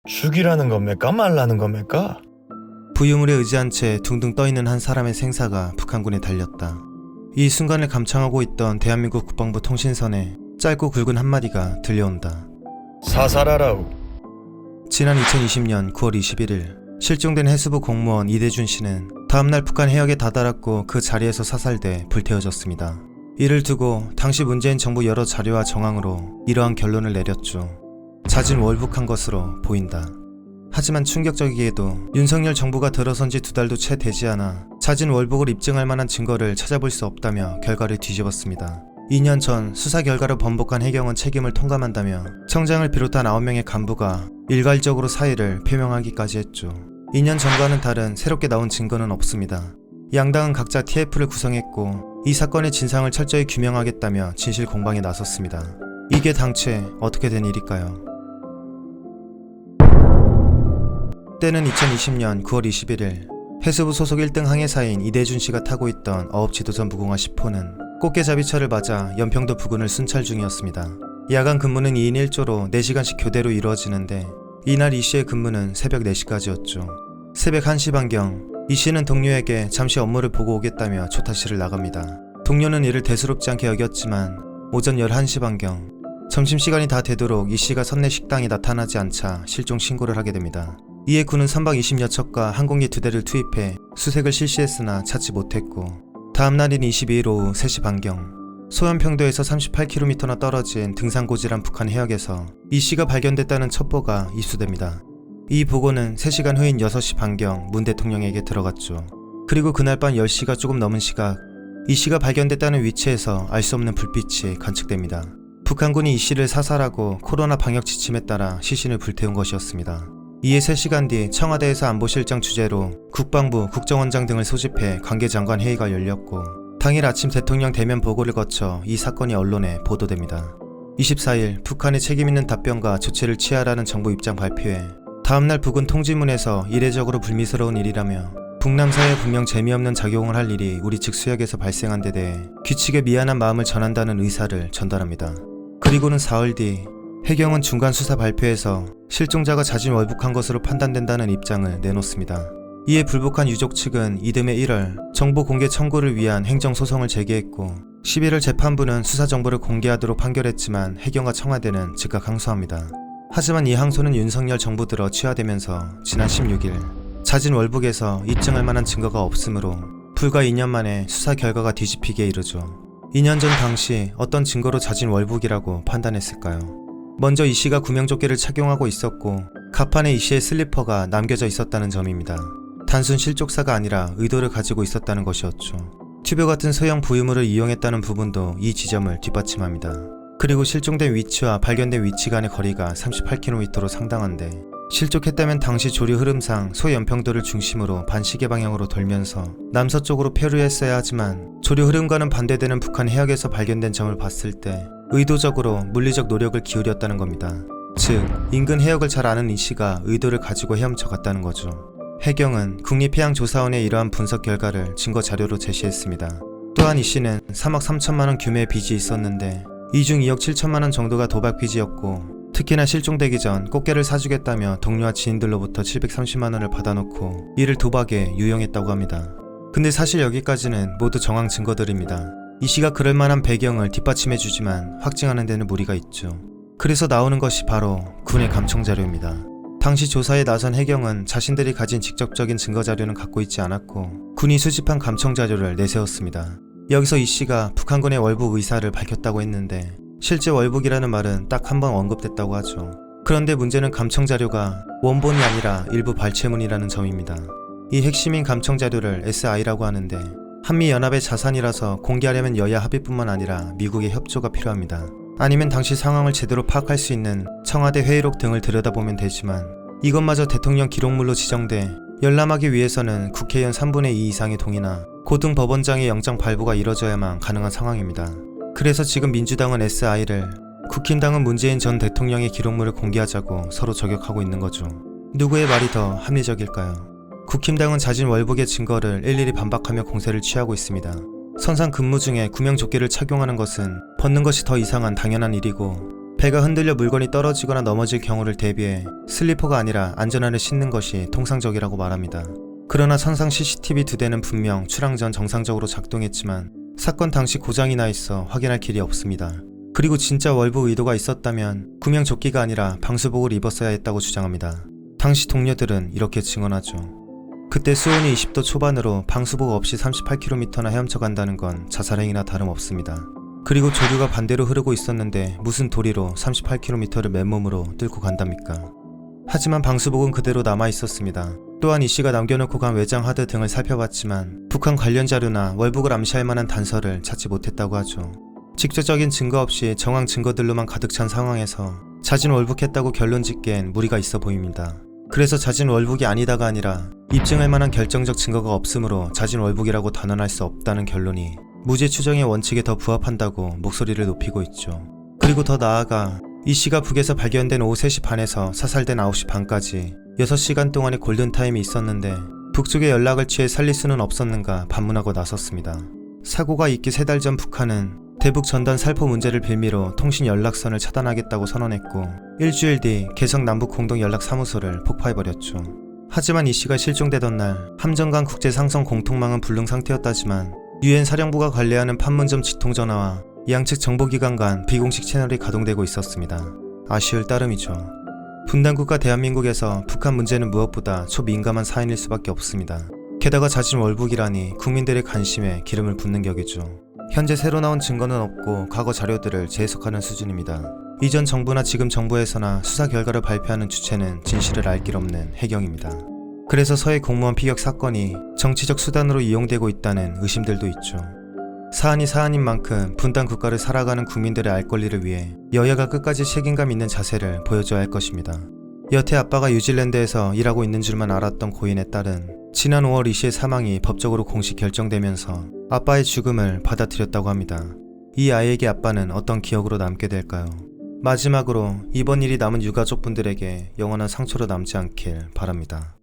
죽이라는 겁니까? 말라는 겁니까? 부유물에 의지한 채 둥둥 떠있는 한 사람의 생사가 북한군에 달렸다. 이 순간을 감청하고 있던 대한민국 국방부 통신선에 짧고 굵은 한마디가 들려온다. 사살하라우. 지난 2020년 9월 21일 실종된 해수부 공무원 이대준 씨는 다음날 북한 해역에 다다랐고 그 자리에서 사살돼 불태워졌습니다. 이를 두고 당시 문재인 정부 여러 자료와 정황으로 이러한 결론을 내렸죠. 자진 월북한 것으로 보인다. 하지만 충격적이게도 윤석열 정부가 들어선 지 2달도 채 되지 않아 자진 월북을 입증할 만한 증거를 찾아볼 수 없다며 결과를 뒤집었습니다. 2년 전 수사 결과를 번복한 해경은 책임을 통감한다며 청장을 비롯한 9명의 간부가 일괄적으로 사의를 표명하기까지 했죠. 2년 전과는 다른 새롭게 나온 증거는 없습니다. 양당은 각자 TF를 구성했고 이 사건의 진상을 철저히 규명하겠다며 진실 공방에 나섰습니다. 이게 당최 어떻게 된 일일까요? 때는 2020년 9월 21일 해수부 소속 1등 항해사인 이대준 씨가 타고 있던 어업지도선 무궁화 10호는 꽃게잡이철을 맞아 연평도 부근을 순찰 중이었습니다. 야간 근무는 2인 1조로 4시간씩 교대로 이루어지는데 이날 이 씨의 근무는 새벽 4시까지였죠. 새벽 1시 반경 이 씨는 동료에게 잠시 업무를 보고 오겠다며 초타실을 나갑니다. 동료는 이를 대수롭지 않게 여겼지만 오전 11시 반경 점심시간이 다 되도록 이 씨가 선내 식당에 나타나지 않자 실종 신고를 하게 됩니다. 이에 군은 선박 20여 척과 항공기 2대를 투입해 수색을 실시했으나 찾지 못했고 다음날인 22일 오후 3시 반경 소연평도에서 38km나 떨어진 등산고지란 북한 해역에서 이 씨가 발견됐다는 첩보가 입수됩니다. 이 보고는 3시간 후인 6시 반경 문 대통령에게 들어갔죠. 그리고 그날 밤 10시가 조금 넘은 시각 이 씨가 발견됐다는 위치에서 알 수 없는 불빛이 관측됩니다. 북한군이 이 씨를 사살하고 코로나 방역 지침에 따라 시신을 불태운 것이었습니다. 이에 3시간 뒤 청와대에서 안보실장 주재로 국방부, 국정원장 등을 소집해 관계장관 회의가 열렸고 당일 아침 대통령 대면 보고를 거쳐 이 사건이 언론에 보도됩니다. 24일 북한의 책임있는 답변과 조치를 취하라는 정부 입장 발표에 다음날 북은 통지문에서 이례적으로 불미스러운 일이라며 북남사이에 분명 재미없는 작용을 할 일이 우리 측 수역에서 발생한 데 대해 규칙에 미안한 마음을 전한다는 의사를 전달합니다. 그리고는 4월 뒤 해경은 중간 수사 발표에서 실종자가 자진 월북한 것으로 판단된다는 입장을 내놓습니다. 이에 불복한 유족 측은 이듬해 1월 정보 공개 청구를 위한 행정소송을 제기했고 11월 재판부는 수사 정보를 공개하도록 판결했지만 해경과 청와대는 즉각 항소합니다. 하지만 이 항소는 윤석열 정부 들어 취하되면서 지난 16일 자진 월북에서 입증할 만한 증거가 없으므로 불과 2년 만에 수사 결과가 뒤집히게 이르죠. 2년 전 당시 어떤 증거로 자진 월북이라고 판단했을까요? 먼저 이 씨가 구명조끼를 착용하고 있었고 갑판에 이 씨의 슬리퍼가 남겨져 있었다는 점입니다. 단순 실족사가 아니라 의도를 가지고 있었다는 것이었죠. 튜브 같은 소형 부유물을 이용했다는 부분도 이 지점을 뒷받침합니다. 그리고 실종된 위치와 발견된 위치 간의 거리가 38km로 상당한데 실족했다면 당시 조류 흐름상 소연평도를 중심으로 반시계 방향으로 돌면서 남서쪽으로 표류했어야 하지만 조류 흐름과는 반대되는 북한 해역에서 발견된 점을 봤을 때 의도적으로 물리적 노력을 기울였다는 겁니다. 즉, 인근 해역을 잘 아는 이 씨가 의도를 가지고 헤엄쳐 갔다는 거죠. 해경은 국립해양조사원의 이러한 분석 결과를 증거 자료로 제시했습니다. 또한 이 씨는 3억 3천만 원 규모의 빚이 있었는데 이 중 2억 7천만 원 정도가 도박 빚이었고 특히나 실종되기 전 꽃게를 사주겠다며 동료와 지인들로부터 730만 원을 받아놓고 이를 도박에 유용했다고 합니다. 근데 사실 여기까지는 모두 정황 증거들입니다. 이 씨가 그럴 만한 배경을 뒷받침해주지만 확증하는 데는 무리가 있죠. 그래서 나오는 것이 바로 군의 감청 자료입니다. 당시 조사에 나선 해경은 자신들이 가진 직접적인 증거 자료는 갖고 있지 않았고 군이 수집한 감청 자료를 내세웠습니다. 여기서 이 씨가 북한군의 월북 의사를 밝혔다고 했는데 실제 월북이라는 말은 딱 한 번 언급됐다고 하죠. 그런데 문제는 감청 자료가 원본이 아니라 일부 발췌문이라는 점입니다. 이 핵심인 감청 자료를 SI라고 하는데 한미연합의 자산이라서 공개하려면 여야 합의뿐만 아니라 미국의 협조가 필요합니다. 아니면 당시 상황을 제대로 파악할 수 있는 청와대 회의록 등을 들여다보면 되지만 이것마저 대통령 기록물로 지정돼 열람하기 위해서는 국회의원 3분의 2 이상의 동의나 고등법원장의 영장 발부가 이뤄져야만 가능한 상황입니다. 그래서 지금 민주당은 SI를, 국힘당은 문재인 전 대통령의 기록물을 공개하자고 서로 저격하고 있는 거죠. 누구의 말이 더 합리적일까요? 국힘당은 자진 월북의 증거를 일일이 반박하며 공세를 취하고 있습니다. 선상 근무 중에 구명조끼를 착용하는 것은 벗는 것이 더 이상한 당연한 일이고 배가 흔들려 물건이 떨어지거나 넘어질 경우를 대비해 슬리퍼가 아니라 안전화를 신는 것이 통상적이라고 말합니다. 그러나 선상 CCTV 2대는 분명 출항 전 정상적으로 작동했지만 사건 당시 고장이 나 있어 확인할 길이 없습니다. 그리고 진짜 월북 의도가 있었다면 구명조끼가 아니라 방수복을 입었어야 했다고 주장합니다. 당시 동료들은 이렇게 증언하죠. 그때 수온이 20도 초반으로 방수복 없이 38km나 헤엄쳐 간다는 건 자살행위나 다름없습니다. 그리고 조류가 반대로 흐르고 있었는데 무슨 도리로 38km를 맨몸으로 뚫고 간답니까? 하지만 방수복은 그대로 남아 있었습니다. 또한 이 씨가 남겨놓고 간 외장 하드 등을 살펴봤지만 북한 관련 자료나 월북을 암시할 만한 단서를 찾지 못했다고 하죠. 직접적인 증거 없이 정황 증거들로만 가득 찬 상황에서 자진 월북했다고 결론 짓기엔 무리가 있어 보입니다. 그래서 자진 월북이 아니다가 아니라 입증할 만한 결정적 증거가 없으므로 자진 월북이라고 단언할 수 없다는 결론이 무죄 추정의 원칙에 더 부합한다고 목소리를 높이고 있죠. 그리고 더 나아가 이 씨가 북에서 발견된 오후 3시 반에서 사살된 9시 반까지 6시간 동안의 골든타임이 있었는데 북쪽에 연락을 취해 살릴 수는 없었는가 반문하고 나섰습니다. 사고가 있기 3달 전 북한은 대북 전단 살포 문제를 빌미로 통신 연락선을 차단하겠다고 선언했고 일주일 뒤 개성 남북공동연락사무소를 폭파해버렸죠. 하지만 이 씨가 실종되던 날 함정 간 국제상성 공통망은 불능 상태였다지만 유엔 사령부가 관리하는 판문점 직통전화와 양측 정보기관 간 비공식 채널이 가동되고 있었습니다. 아쉬울 따름이죠. 분단국가 대한민국에서 북한 문제는 무엇보다 초민감한 사안일 수밖에 없습니다. 게다가 자진 월북이라니 국민들의 관심에 기름을 붓는 격이죠. 현재 새로 나온 증거는 없고 과거 자료들을 재해석하는 수준입니다. 이전 정부나 지금 정부에서나 수사 결과를 발표하는 주체는 진실을 알 길 없는 해경입니다. 그래서 서해 공무원 피격 사건이 정치적 수단으로 이용되고 있다는 의심들도 있죠. 사안이 사안인 만큼 분단 국가를 살아가는 국민들의 알 권리를 위해 여야가 끝까지 책임감 있는 자세를 보여줘야 할 것입니다. 여태 아빠가 뉴질랜드에서 일하고 있는 줄만 알았던 고인의 딸은 지난 5월 이 씨의 사망이 법적으로 공식 결정되면서 아빠의 죽음을 받아들였다고 합니다. 이 아이에게 아빠는 어떤 기억으로 남게 될까요? 마지막으로 이번 일이 남은 유가족분들에게 영원한 상처로 남지 않길 바랍니다.